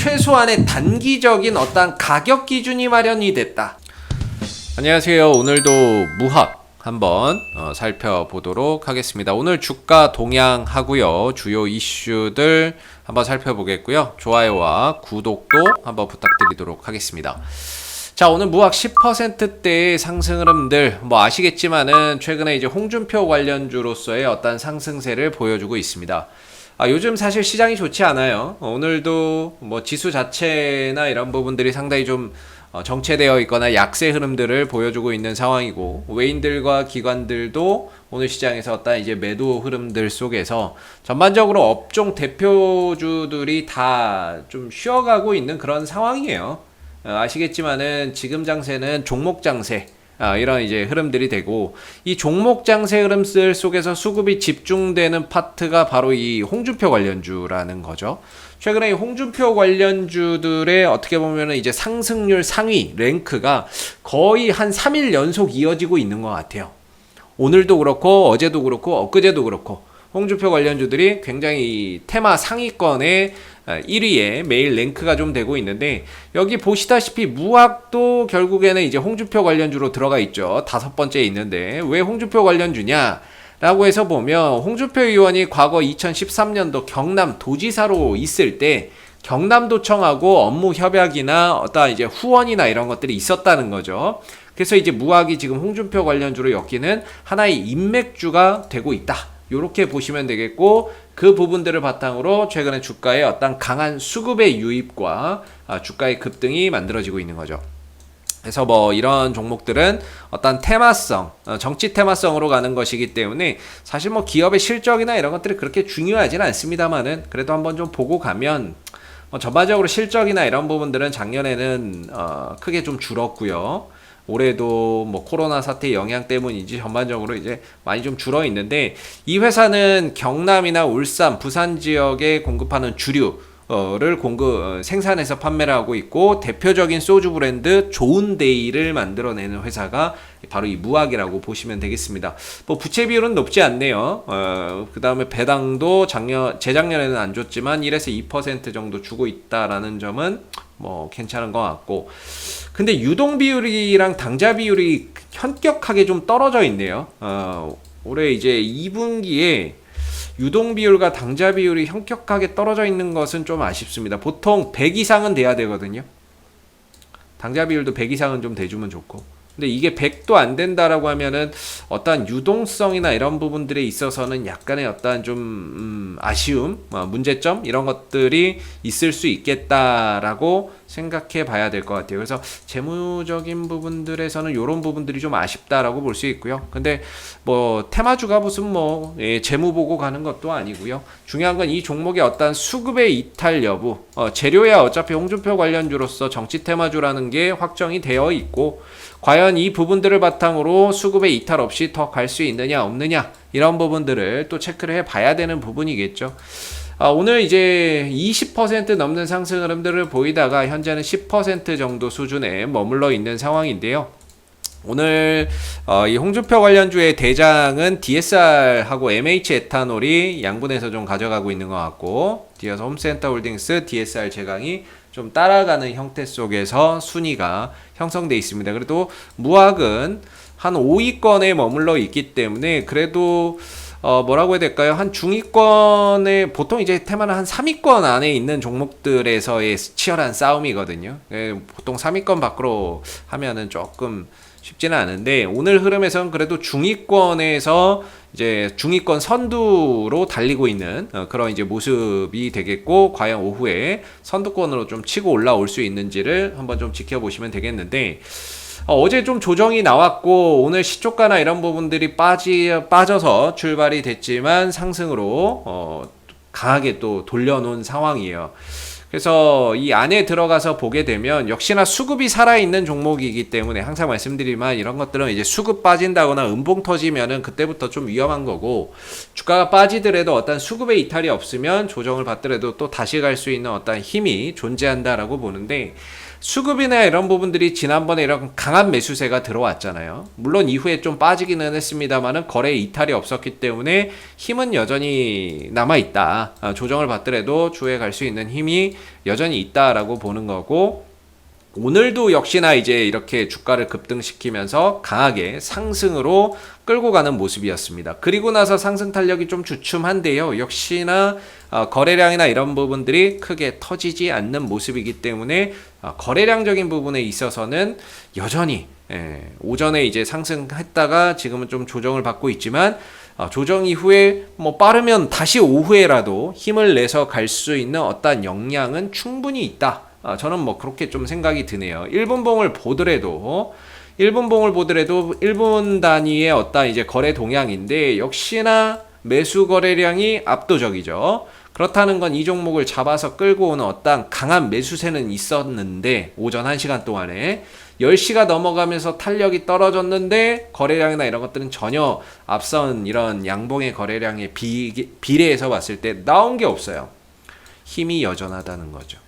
최소한의 단기적인 어떤 가격 기준이 마련이 됐다. 안녕하세요. 오늘도 무학 한번 살펴보도록 하겠습니다. 오늘 주가 동향하고요. 주요 이슈들 한번 살펴보겠고요. 좋아요와 구독도 한번 부탁드리도록 하겠습니다. 자, 오늘 무학 10%대의 상승 흐름들 아시겠지만은 최근에 이제 홍준표 관련주로서의 어떤 상승세를 보여주고 있습니다. 요즘 사실 시장이 좋지 않아요. 오늘도 지수 자체나 이런 부분들이 상당히 좀 정체되어 있거나 약세 흐름들을 보여주고 있는 상황이고, 외인들과 기관들도 오늘 시장에서 어떤 이제 매도 흐름들 속에서 전반적으로 업종 대표주들이 다 좀 쉬어가고 있는 그런 상황이에요. 아시겠지만은 지금 장세는 종목 장세, 이런 이제 흐름들이 되고, 이 종목 장세 흐름들 속에서 수급이 집중되는 파트가 바로 이 홍준표 관련주라는 거죠. 최근에 이 홍준표 관련주들의 어떻게 보면은 이제 상승률 상위 랭크가 거의 한 3일 연속 이어지고 있는 것 같아요. 오늘도 그렇고 어제도 그렇고 엊그제도 그렇고 홍준표 관련주들이 굉장히 테마 상위권에 1위에 매일 랭크가 좀 되고 있는데, 여기 보시다시피 무학도 결국에는 이제 홍준표 관련주로 들어가 있죠. 5번째에 있는데 왜 홍준표 관련주냐 라고 해서 보면, 홍준표 의원이 과거 2013년도 경남 도지사로 있을 때 경남도청하고 업무 협약이나 어떤 이제 후원이나 이런 것들이 있었다는 거죠. 그래서 이제 무학이 지금 홍준표 관련주로 엮이는 하나의 인맥주가 되고 있다, 요렇게 보시면 되겠고, 그 부분들을 바탕으로 최근에 주가의 어떤 강한 수급의 유입과 주가의 급등이 만들어지고 있는 거죠. 그래서 이런 종목들은 어떤 테마성, 정치 테마성으로 가는 것이기 때문에 사실 기업의 실적이나 이런 것들이 그렇게 중요하지는 않습니다만은, 그래도 한번 좀 보고 가면 전반적으로 실적이나 이런 부분들은 작년에는 크게 좀 줄었고요. 올해도 코로나 사태 영향 때문인지 전반적으로 이제 많이 좀 줄어 있는데, 이 회사는 경남이나 울산, 부산 지역에 공급하는 주류를 생산해서 판매를 하고 있고, 대표적인 소주 브랜드 좋은데이를 만들어내는 회사가 바로 이 무학이라고 보시면 되겠습니다. 부채 비율은 높지 않네요. 그 다음에 배당도 재작년에는 안 줬지만 1에서 2% 정도 주고 있다라는 점은 괜찮은 것 같고, 근데 유동 비율이랑 당좌 비율이 현격하게 좀 떨어져 있네요. 올해 이제 2분기에 유동 비율과 당좌 비율이 현격하게 떨어져 있는 것은 좀 아쉽습니다. 보통 100 이상은 돼야 되거든요. 당좌 비율도 100 이상은 좀 돼주면 좋고, 근데 이게 100도 안 된다라고 하면은 어떤 유동성이나 이런 부분들에 있어서는 약간의 어떤 좀 아쉬움, 문제점 이런 것들이 있을 수 있겠다라고 생각해 봐야 될 것 같아요. 그래서 재무적인 부분들에서는 이런 부분들이 좀 아쉽다라고 볼 수 있고요. 근데 테마주가 무슨 재무 보고 가는 것도 아니고요. 중요한 건 이 종목의 어떤 수급의 이탈 여부, 재료야 어차피 홍준표 관련주로서 정치 테마주라는 게 확정이 되어 있고, 과연 이 부분들을 바탕으로 수급의 이탈 없이 더 갈 수 있느냐 없느냐, 이런 부분들을 또 체크를 해 봐야 되는 부분이겠죠. 오늘 이제 20% 넘는 상승 흐름들을 보이다가 현재는 10% 정도 수준에 머물러 있는 상황인데요. 오늘 이 홍준표 관련주의 대장은 DSR하고 MH 에탄올이 양분해서 좀 가져가고 있는 것 같고, 뒤에서 홈센터 홀딩스 DSR 제강이 좀 따라가는 형태 속에서 순위가 형성돼 있습니다. 그래도 무학은 한 5위권에 머물러 있기 때문에 그래도 뭐라고 해야 될까요? 한 중위권에, 보통 이제 테마는 한 3위권 안에 있는 종목들에서의 치열한 싸움이거든요. 보통 3위권 밖으로 하면은 조금 쉽지는 않은데, 오늘 흐름에서는 그래도 중위권에서 이제 중위권 선두로 달리고 있는 그런 이제 모습이 되겠고, 과연 오후에 선두권으로 좀 치고 올라올 수 있는지를 한번 좀 지켜보시면 되겠는데, 어제 좀 조정이 나왔고 오늘 시초가나 이런 부분들이 빠져서 출발이 됐지만 상승으로 강하게 또 돌려놓은 상황이에요. 그래서 이 안에 들어가서 보게 되면 역시나 수급이 살아있는 종목이기 때문에 항상 말씀드리지만, 이런 것들은 이제 수급 빠진다거나 음봉 터지면은 그때부터 좀 위험한 거고, 주가가 빠지더라도 어떤 수급의 이탈이 없으면 조정을 받더라도 또 다시 갈 수 있는 어떤 힘이 존재한다라고 보는데, 수급이나 이런 부분들이 지난번에 이런 강한 매수세가 들어왔잖아요. 물론 이후에 좀 빠지기는 했습니다만은 거래 이탈이 없었기 때문에 힘은 여전히 남아있다. 조정을 받더라도 추후에 갈 수 있는 힘이 여전히 있다라고 보는 거고, 오늘도 역시나 이제 이렇게 주가를 급등시키면서 강하게 상승으로 끌고 가는 모습이었습니다. 그리고 나서 상승 탄력이 좀 주춤한데요. 역시나 거래량이나 이런 부분들이 크게 터지지 않는 모습이기 때문에 거래량적인 부분에 있어서는 여전히 오전에 이제 상승했다가 지금은 좀 조정을 받고 있지만, 조정 이후에 뭐 빠르면 다시 오후에라도 힘을 내서 갈 수 있는 어떤 역량은 충분히 있다. 저는 뭐 그렇게 좀 생각이 드네요. 1분봉을 보더라도 1분 단위의 어떤 이제 거래 동향인데 역시나 매수 거래량이 압도적이죠. 그렇다는 건 이 종목을 잡아서 끌고 오는 어떤 강한 매수세는 있었는데, 오전 1시간 동안에 10시가 넘어가면서 탄력이 떨어졌는데 거래량이나 이런 것들은 전혀 앞선 이런 양봉의 거래량에 비례해서 봤을 때 나온 게 없어요. 힘이 여전하다는 거죠.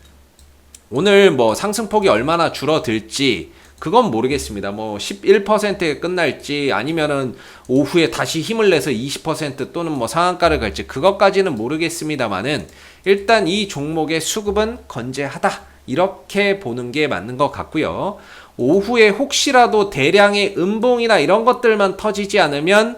오늘 뭐 상승폭이 얼마나 줄어들지 그건 모르겠습니다. 뭐 11%에 끝날지 아니면은 오후에 다시 힘을 내서 20% 또는 뭐 상한가를 갈지 그것까지는 모르겠습니다만은, 일단 이 종목의 수급은 건재하다 이렇게 보는 게 맞는 것 같고요. 오후에 혹시라도 대량의 음봉이나 이런 것들만 터지지 않으면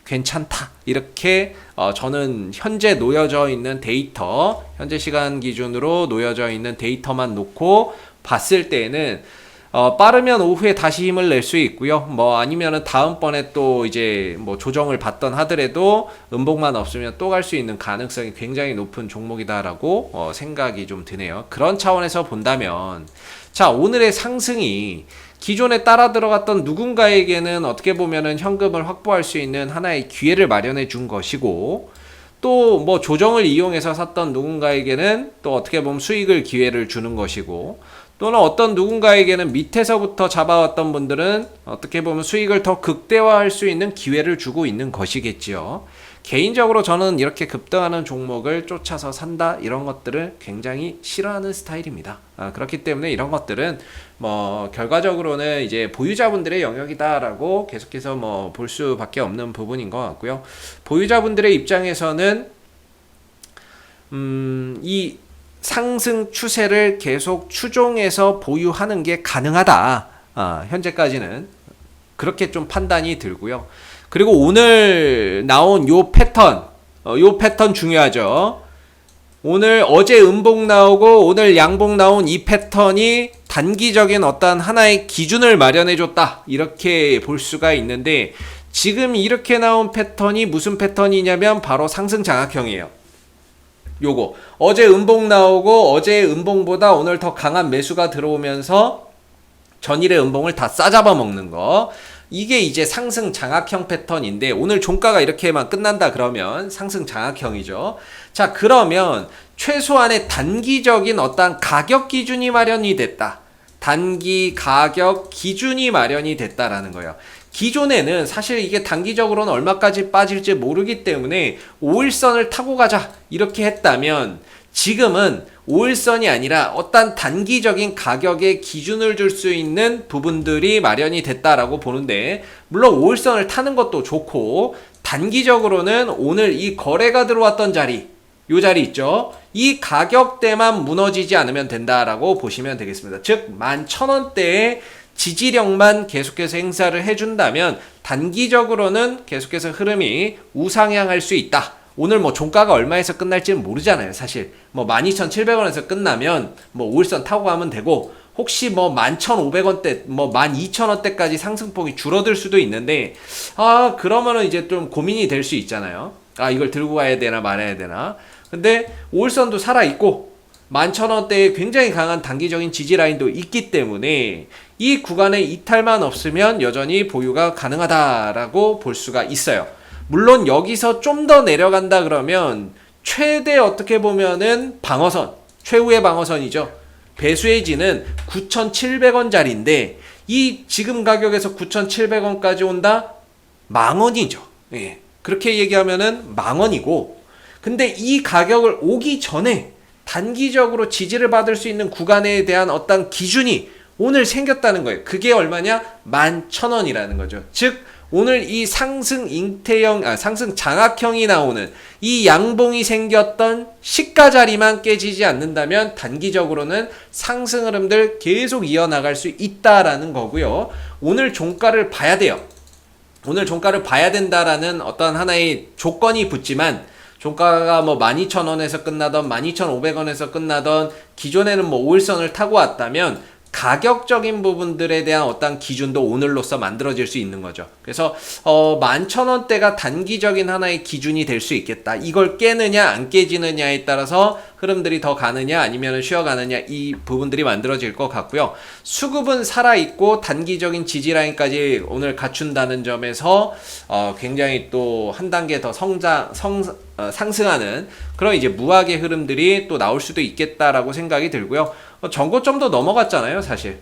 괜찮다 이렇게 저는 현재 놓여져 있는 데이터, 현재 시간 기준으로 놓여져 있는 데이터만 놓고 봤을 때에는 빠르면 오후에 다시 힘을 낼 수 있고요. 뭐 아니면은 다음번에 또 이제 뭐 조정을 받던 하더라도 음봉만 없으면 또 갈 수 있는 가능성이 굉장히 높은 종목이다라고 생각이 좀 드네요. 그런 차원에서 본다면, 자, 오늘의 상승이 기존에 따라 들어갔던 누군가에게는 어떻게 보면은 현금을 확보할 수 있는 하나의 기회를 마련해 준 것이고, 또 뭐 조정을 이용해서 샀던 누군가에게는 또 어떻게 보면 수익을 기회를 주는 것이고, 또는 어떤 누군가에게는 밑에서부터 잡아왔던 분들은 어떻게 보면 수익을 더 극대화할 수 있는 기회를 주고 있는 것이겠지요. 개인적으로 저는 이렇게 급등하는 종목을 쫓아서 산다 이런 것들을 굉장히 싫어하는 스타일입니다. 그렇기 때문에 이런 것들은 뭐 결과적으로는 이제 보유자분들의 영역이다라고 계속해서 뭐 볼 수밖에 없는 부분인 것 같고요. 보유자분들의 입장에서는 이 상승 추세를 계속 추종해서 보유하는 게 가능하다. 현재까지는 그렇게 좀 판단이 들고요. 그리고 오늘 나온 요 패턴 중요하죠. 오늘 어제 음봉 나오고 오늘 양봉 나온 이 패턴이 단기적인 어떤 하나의 기준을 마련해줬다 이렇게 볼 수가 있는데, 지금 이렇게 나온 패턴이 무슨 패턴이냐면 바로 상승 장악형이에요. 요거 어제 음봉 나오고 어제 음봉보다 오늘 더 강한 매수가 들어오면서 전일의 음봉을 다 싸잡아 먹는 거, 이게 이제 상승 장악형 패턴인데, 오늘 종가가 이렇게만 끝난다 그러면 상승 장악형이죠. 자, 그러면 최소한의 단기적인 어떤 가격 기준이 마련이 됐다. 단기 가격 기준이 마련이 됐다라는 거예요. 기존에는 사실 이게 단기적으로는 얼마까지 빠질지 모르기 때문에 5일선을 타고 가자 이렇게 했다면, 지금은 5일선이 아니라 어떤 단기적인 가격의 기준을 줄 수 있는 부분들이 마련이 됐다라고 보는데, 물론 5일선을 타는 것도 좋고 단기적으로는 오늘 이 거래가 들어왔던 자리, 요 자리 있죠. 이 가격대만 무너지지 않으면 된다라고 보시면 되겠습니다. 즉 11,000원대의 지지력만 계속해서 행사를 해준다면 단기적으로는 계속해서 흐름이 우상향할 수 있다. 오늘 뭐 종가가 얼마에서 끝날지는 모르잖아요. 사실 뭐 12,700원에서 끝나면 뭐 5일선 타고 가면 되고, 혹시 뭐 11,500원대 뭐 12,000원대까지 상승폭이 줄어들 수도 있는데, 그러면은 이제 좀 고민이 될 수 있잖아요. 이걸 들고 가야 되나 말아야 되나. 근데 5일선도 살아있고 11,000원대에 굉장히 강한 단기적인 지지 라인도 있기 때문에 이 구간에 이탈만 없으면 여전히 보유가 가능하다라고 볼 수가 있어요. 물론 여기서 좀 더 내려간다 그러면 최대 어떻게 보면은 방어선, 최후의 방어선이죠. 배수해지는 9,700원짜리인데 이 지금 가격에서 9,700원까지 온다? 망원이죠. 예. 그렇게 얘기하면은 망원이고, 근데 이 가격을 오기 전에 단기적으로 지지를 받을 수 있는 구간에 대한 어떤 기준이 오늘 생겼다는 거예요. 그게 얼마냐? 11,000원이라는 거죠. 즉 오늘 이 상승 잉태형, 상승 장악형이 나오는 이 양봉이 생겼던 시가 자리만 깨지지 않는다면 단기적으로는 상승 흐름들 계속 이어나갈 수 있다라는 거고요. 오늘 종가를 봐야 돼요. 오늘 종가를 봐야 된다라는 어떤 하나의 조건이 붙지만 종가가 뭐 12,000원에서 끝나던 12,500원에서 끝나던 기존에는 뭐 5일선을 타고 왔다면 가격적인 부분들에 대한 어떤 기준도 오늘로서 만들어질 수 있는 거죠. 그래서 11,000원대가 단기적인 하나의 기준이 될 수 있겠다. 이걸 깨느냐 안 깨지느냐에 따라서 흐름들이 더 가느냐 아니면 쉬어가느냐 이 부분들이 만들어질 것 같고요. 수급은 살아있고 단기적인 지지라인까지 오늘 갖춘다는 점에서 굉장히 또 한 단계 더 상승하는 그런 이제 무학의 흐름들이 또 나올 수도 있겠다라고 생각이 들고요. 전고점도 넘어갔잖아요, 사실.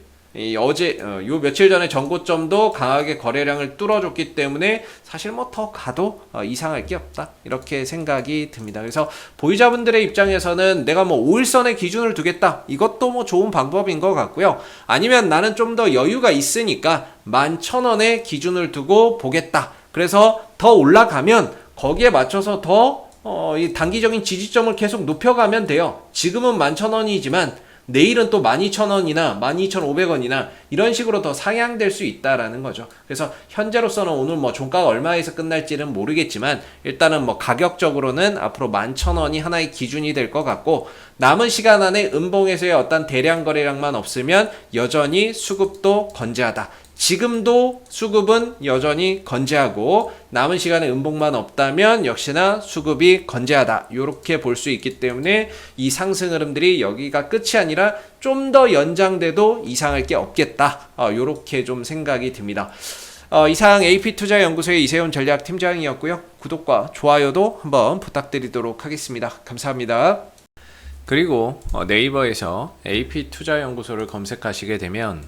어제 요 며칠 전에 전고점도 강하게 거래량을 뚫어줬기 때문에 사실 뭐 더 가도 이상할 게 없다 이렇게 생각이 듭니다. 그래서 보유자분들의 입장에서는 내가 뭐 5일선의 기준을 두겠다 이것도 뭐 좋은 방법인 것 같고요. 아니면 나는 좀 더 여유가 있으니까 11,000원의 기준을 두고 보겠다. 그래서 더 올라가면 거기에 맞춰서 더 이 단기적인 지지점을 계속 높여가면 돼요. 지금은 11,000원이지만 내일은 또 12,000원이나 12,500원이나 이런 식으로 더 상향될 수 있다라는 거죠. 그래서 현재로서는 오늘 뭐 종가가 얼마에서 끝날지는 모르겠지만 일단은 뭐 가격적으로는 앞으로 11,000원이 하나의 기준이 될 것 같고 남은 시간 안에 음봉에서의 어떤 대량 거래량만 없으면 여전히 수급도 건재하다. 지금도 수급은 여전히 건재하고 남은 시간에 음봉만 없다면 역시나 수급이 건재하다. 이렇게 볼 수 있기 때문에 이 상승 흐름들이 여기가 끝이 아니라 좀 더 연장돼도 이상할 게 없겠다. 이렇게 좀 생각이 듭니다. 이상 AP투자연구소의 이세훈 전략팀장이었고요. 구독과 좋아요도 한번 부탁드리도록 하겠습니다. 감사합니다. 그리고 네이버에서 AP투자연구소를 검색하시게 되면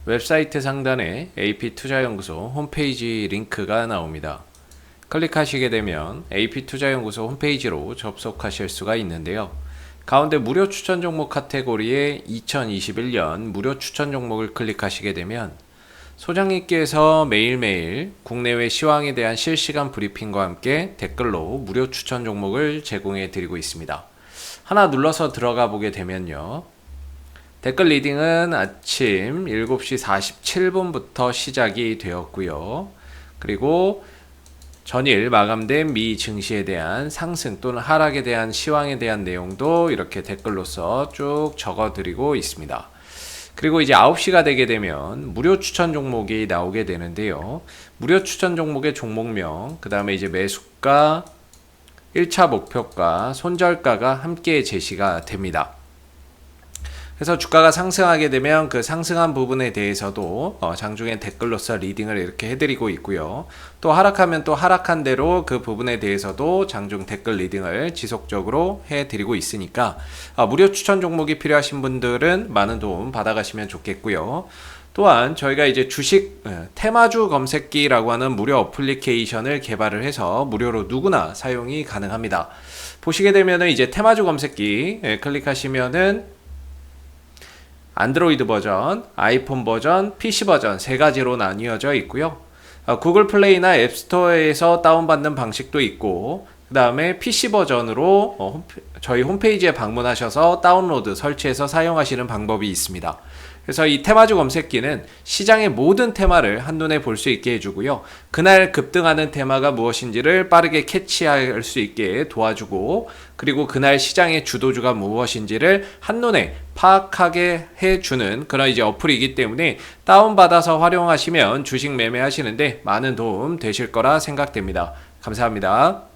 웹사이트 상단에 AP투자연구소 홈페이지 링크가 나옵니다. 클릭하시게 되면 AP투자연구소 홈페이지로 접속하실 수가 있는데요. 가운데 무료 추천 종목 카테고리에 2021년 무료 추천 종목을 클릭하시게 되면 소장님께서 매일매일 국내외 시황에 대한 실시간 브리핑과 함께 댓글로 무료 추천 종목을 제공해 드리고 있습니다. 하나 눌러서 들어가 보게 되면요. 댓글 리딩은 아침 7시 47분부터 시작이 되었고요. 그리고 전일 마감된 미 증시에 대한 상승 또는 하락에 대한 시황에 대한 내용도 이렇게 댓글로서 쭉 적어드리고 있습니다. 그리고 이제 9시가 되게 되면 무료 추천 종목이 나오게 되는데요. 무료 추천 종목의 종목명, 그 다음에 이제 매수가, 1차 목표가, 손절가가 함께 제시가 됩니다. 그래서 주가가 상승하게 되면 그 상승한 부분에 대해서도 장중에 댓글로서 리딩을 이렇게 해드리고 있고요. 또 하락하면 또 하락한 대로 그 부분에 대해서도 장중 댓글 리딩을 지속적으로 해드리고 있으니까 무료 추천 종목이 필요하신 분들은 많은 도움 받아가시면 좋겠고요. 또한 저희가 이제 주식 테마주 검색기라고 하는 무료 어플리케이션을 개발을 해서 무료로 누구나 사용이 가능합니다. 보시게 되면은 이제 테마주 검색기 클릭하시면은 안드로이드 버전, 아이폰 버전, PC 버전 세 가지로 나뉘어져 있고요. 구글 플레이나 앱스토어에서 다운받는 방식도 있고 그 다음에 PC 버전으로 저희 홈페이지에 방문하셔서 다운로드, 설치해서 사용하시는 방법이 있습니다. 그래서 이 테마주 검색기는 시장의 모든 테마를 한눈에 볼 수 있게 해주고요. 그날 급등하는 테마가 무엇인지를 빠르게 캐치할 수 있게 도와주고 그리고 그날 시장의 주도주가 무엇인지를 한눈에 파악하게 해주는 그런 이제 어플이기 때문에 다운받아서 활용하시면 주식 매매하시는데 많은 도움 되실 거라 생각됩니다. 감사합니다.